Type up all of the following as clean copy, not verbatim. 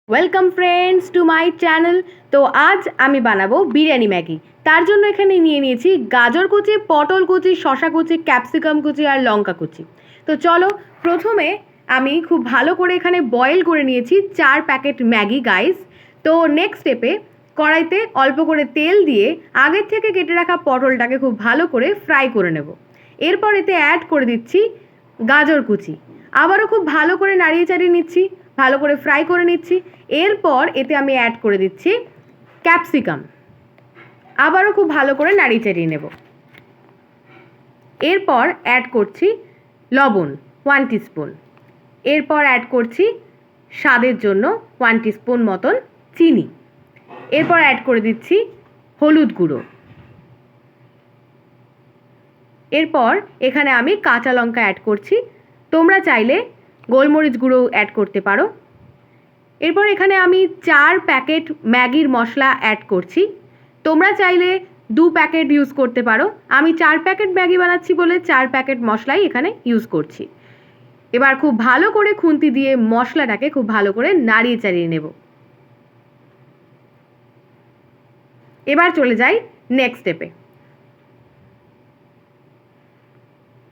Welcome friends to my channel. তো আজ আমি বানাবো বিরিয়ানি ম্যাগি। তার জন্য এখানে নিয়ে নিয়েছি গাজর কুচি, পটল কুচি, শসা কুচি, ক্যাপসিকাম কুচি আর লঙ্কা কুচি। তো চলো, প্রথমে আমি খুব ভালো করে এখানে বয়েল করে নিয়েছি 4 প্যাকেট ম্যাগি গাইস। তো নেক্সট স্টেপে কড়াইতে অল্প করে তেল দিয়ে আগের থেকে কেটে রাখা পটলটাকে খুব ভালো করে ফ্রাই করে নেব। এরপর এতে অ্যাড করে দিচ্ছি গাজর কুচি, আবারও খুব ভালো করে নাড়িয়ে চাড়িয়ে নিচ্ছি, ভালো করে ফ্রাই করে নিচ্ছি। এরপর এতে আমি অ্যাড করে দিচ্ছি ক্যাপসিকাম, আবারও খুব ভালো করে নাড়িয়ে চাড়িয়ে নেব। এরপর অ্যাড করছি লবণ 1 টিস্পুন, এরপর অ্যাড করছি স্বাদের জন্য 1 টিস্পুন মতন চিনি, এরপর অ্যাড করে দিচ্ছি হলুদ গুঁড়ো, এরপর এখানে আমি কাঁচা লঙ্কা অ্যাড করছি, তোমরা চাইলে গোলমরিচ গুঁড়ো অ্যাড করতে পারো। এরপর এখানে আমি 4 প্যাকেট ম্যাগির মশলা অ্যাড করছি, তোমরা চাইলে 2 প্যাকেট ইউজ করতে পারো। আমি 4 প্যাকেট ম্যাগি বানাচ্ছি বলে 4 প্যাকেট মশলাই এখানে ইউজ করছি। এবার খুব ভালো করে খুন্তি দিয়ে মশলাটাকে খুব ভালো করে নাড়িয়ে চাড়িয়ে নেব। এবার চলে যাই নেক্সট স্টেপে।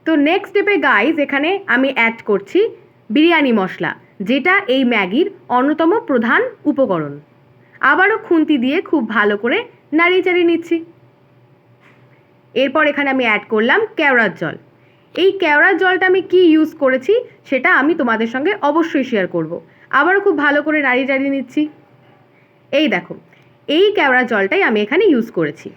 তো নেক্সট স্টেপে গাইজ এখানে আমি অ্যাড করছি বিরিয়ানি মশলা, যেটা এই ম্যাগির অন্যতম প্রধান উপকরণ। আবারও খুন্তি দিয়ে খুব ভালো করে নাড়িয়ে চাড়িয়ে নিচ্ছি। এরপর এখানে আমি অ্যাড করলাম কেওড়ার জল। এই কেওড়ার জলটা আমি কি ইউজ করেছি সেটা আমি তোমাদের সঙ্গে অবশ্যই শেয়ার করব। আবারও খুব ভালো করে নাড়িয়ে চাড়িয়ে নিচ্ছি। এই দেখো, এই কেওড়ার জলটাই আমি এখানে ইউজ করেছি।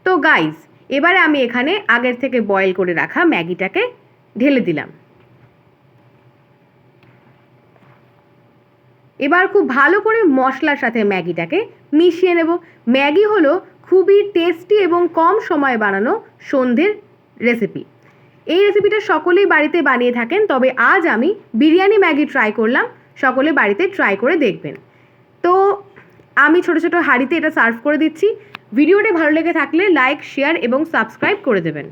তো গাইজ এবারে আমি এখানে আগের থেকে বয়েল করে রাখা ম্যাগিটাকে ঢেলে দিলাম। এবার খুব ভালো করে মশলার সাথে ম্যাগিটাকে মিশিয়ে নেব। ম্যাগি হলো খুবই টেস্টি এবং কম সময়ে বানানো সন্ধ্যের রেসিপি। এই রেসিপিটা সকলেই বাড়িতে বানিয়ে থাকেন, তবে আজ আমি বিরিয়ানি ম্যাগি ট্রাই করলাম, সকলে বাড়িতে ট্রাই করে দেখবেন। তো আমি ছোট ছোট হাঁড়িতে এটা সার্ভ করে দিচ্ছি। ভিডিওটি ভালো লেগে থাকলে লাইক, শেয়ার এবং সাবস্ক্রাইব করে দেবেন।